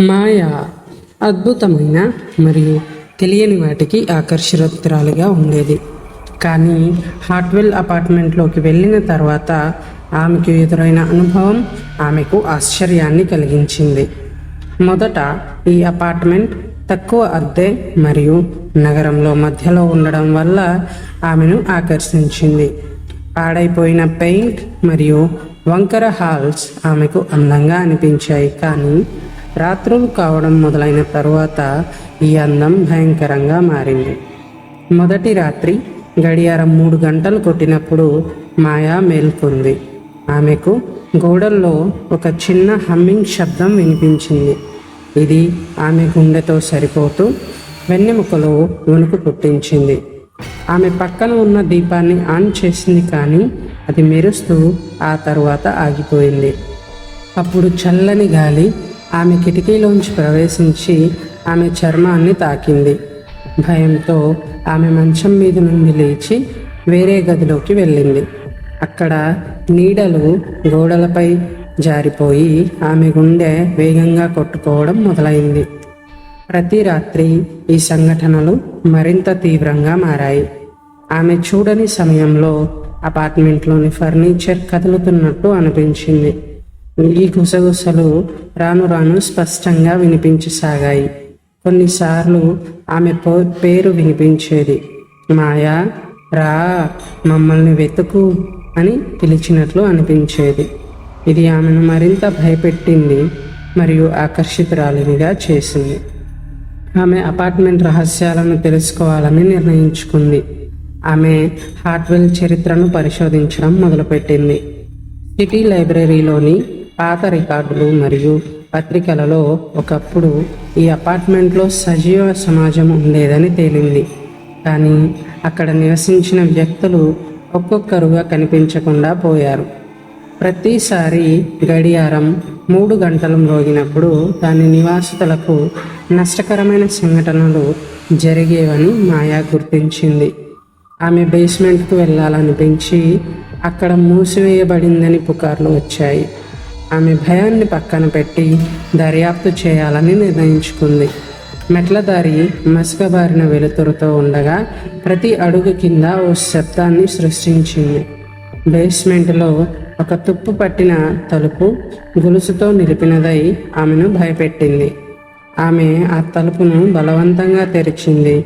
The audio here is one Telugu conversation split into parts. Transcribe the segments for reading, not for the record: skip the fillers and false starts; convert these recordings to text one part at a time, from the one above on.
మాయ అద్భుతమైన మరియు తెలియని వాటికి ఆకర్షితురాలిగా ఉండేది. కానీ హార్ట్వెల్ అపార్ట్మెంట్లోకి వెళ్ళిన తర్వాత ఆమెకు ఎదురైన అనుభవం ఆమెకు ఆశ్చర్యాన్ని కలిగించింది. మొదట ఈ అపార్ట్మెంట్ తక్కువ అద్దె మరియు నగరంలో మధ్యలో ఉండడం వల్ల ఆమెను ఆకర్షించింది. పాడైపోయిన పెయింట్ మరియు వంకర హాల్స్ ఆమెకు అందంగా అనిపించాయి. కానీ రాత్రులు కావడం మొదలైన తరువాత ఈ అందం భయంకరంగా మారింది. మొదటి రాత్రి గడియారం 3 గంటలు కొట్టినప్పుడు మాయా మేల్కొంది. ఆమెకు గోడల్లో ఒక చిన్న హమ్మింగ్ శబ్దం వినిపించింది. ఇది ఆమె గుండెతో సరిపోతూ వెన్నెముకలో వణుకు పుట్టించింది. ఆమె పక్కన ఉన్న దీపాన్ని ఆన్ చేసింది, కానీ అది మెరుస్తూ ఆ తరువాత ఆగిపోయింది. అప్పుడు చల్లని గాలి ఆమె కిటికీలోంచి ప్రవేశించి ఆమె చర్మాన్ని తాకింది. భయంతో ఆమె మంచం మీద నుండి లేచి వేరే గదిలోకి వెళ్ళింది. అక్కడ నీడలు గోడలపై జారిపోయి ఆమె గుండె వేగంగా కొట్టుకోవడం మొదలైంది. ప్రతి రాత్రి ఈ సంఘటనలు మరింత తీవ్రంగా మారాయి. ఆమె చూడని సమయంలో అపార్ట్మెంట్లోని ఫర్నిచర్ కదులుతున్నట్టు అనిపించింది. ఈ గుసగుసలు రాను రాను స్పష్టంగా వినిపించసాగాయి. కొన్నిసార్లు ఆమె పేరు వినిపించేది. మాయా, రా, మమ్మల్ని వెతుకు అని పిలిచినట్లు అనిపించేది. ఇది ఆమెను మరింత భయపెట్టింది మరియు ఆకర్షితురాలినిగా చేసింది. ఆమె అపార్ట్మెంట్ రహస్యాలను తెలుసుకోవాలని నిర్ణయించుకుంది. ఆమె హార్ట్వెల్ చరిత్రను పరిశోధించడం మొదలుపెట్టింది. సిటీ లైబ్రరీలోని పాత రికార్డులు మరియు పత్రికలలో ఒకప్పుడు ఈ అపార్ట్మెంట్లో సజీవ సమాజం ఉండేదని తేలింది. కానీ అక్కడ నివసించిన వ్యక్తులు ఒక్కొక్కరుగా కనిపించకుండా పోయారు. ప్రతిసారి గడియారం 3 గంటలు మ్రోగినప్పుడు దాని నివాసితులకు నష్టకరమైన సంఘటనలు జరిగేవని మాయా గుర్తించింది. ఆమె బేస్మెంట్కు వెళ్ళాలనిపించి అక్కడ మూసివేయబడిందని పుకార్లు వచ్చాయి. ఆమె భయాన్ని పక్కన పెట్టి దర్యాప్తు చేయాలని నిర్ణయించుకుంది. మెట్ల దారి మసకబారిన వెలుతురుతో ఉండగా ప్రతి అడుగు కింద ఓ శబ్దాన్ని సృష్టించింది. బేస్మెంట్లో ఒక తుప్పు పట్టిన తలుపు గొలుసుతో నిలిపినదై ఆమెను భయపెట్టింది. ఆమె ఆ తలుపును బలవంతంగా తెరిచింది.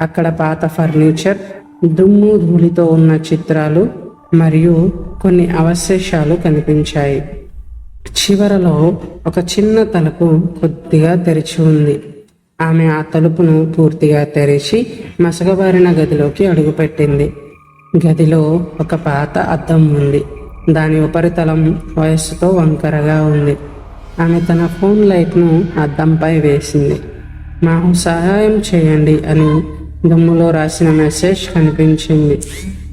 అక్కడ పాత ఫర్నిచర్, దుమ్ము ధూళితో ఉన్న చిత్రాలు మరియు కొన్ని అవశేషాలు కనిపించాయి. చివరలో ఒక చిన్న తలుపు కొద్దిగా తెరిచి ఉంది. ఆమె ఆ తలుపును పూర్తిగా తెరిచి మసకబారిన గదిలోకి అడుగుపెట్టింది. గదిలో ఒక పాత అద్దం ఉంది. దాని ఉపరితలం వయస్సుతో వంకరగా ఉంది. ఆమె తన ఫోన్ లైట్ను అద్దంపై వేసింది. మాకు సహాయం చేయండి అని దుమ్ములో రాసిన మెసేజ్ కనిపించింది.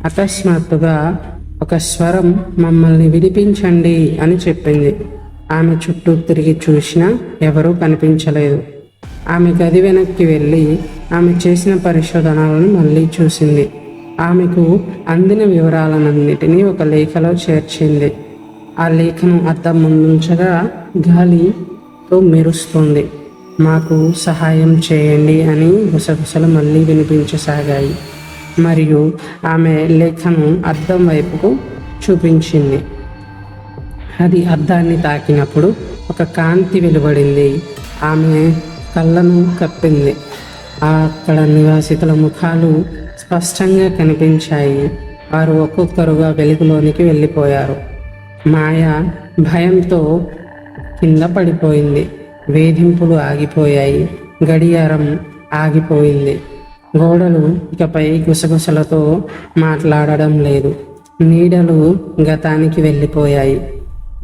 అకస్మాత్తుగా ఒక స్వరం మమ్మల్ని విడిపించండి అని చెప్పింది. ఆమె చుట్టూ తిరిగి చూసినా ఎవరూ కనిపించలేదు. ఆమె గది వెనక్కి వెళ్ళి ఆమె చేసిన పరిశోధనలను మళ్ళీ చూసింది. ఆమెకు అందిన వివరాలన్నిటినీ ఒక లేఖలో చేర్చింది. ఆ లేఖను అద్దం ముందుంచగా గాలితో మెరుస్తుంది. మాకు సహాయం చేయండి అని గుసగుసలు మళ్ళీ వినిపించసాగాయి మరియు ఆమె లేఖను అద్దం వైపుకు చూపించింది. అది అద్దాన్ని తాకినప్పుడు ఒక కాంతి వెలువడింది. ఆమె కళ్ళను కప్పింది. అక్కడ నివాసితుల ముఖాలు స్పష్టంగా కనిపించాయి. వారు ఒక్కొక్కరుగా వెలుగులోనికి వెళ్ళిపోయారు. మాయ భయంతో కింద పడిపోయింది. వేధింపులు ఆగిపోయాయి. గడియారం ఆగిపోయింది. గోడలు ఇకపై గుసగుసలతో మాట్లాడడం లేదు. నీడలు గతానికి వెళ్ళిపోయాయి.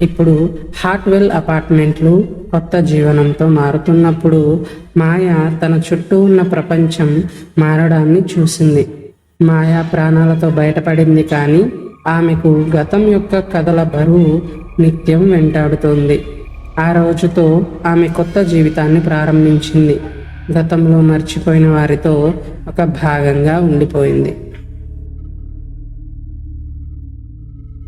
ఇప్పుడు హార్ట్వెల్ అపార్ట్మెంట్లు కొత్త జీవనంతో మారుతున్నప్పుడు మాయ తన చుట్టూ ఉన్న ప్రపంచం మారడాన్ని చూసింది. మాయ ప్రాణాలతో బయటపడింది, కానీ ఆమెకు గతం యొక్క కథల బరువు నిత్యం వెంటాడుతోంది. ఆ రోజుతో ఆమె కొత్త జీవితాన్ని ప్రారంభించింది. గతంలో మర్చిపోయిన వారితో ఒక భాగంగా ఉండిపోయింది.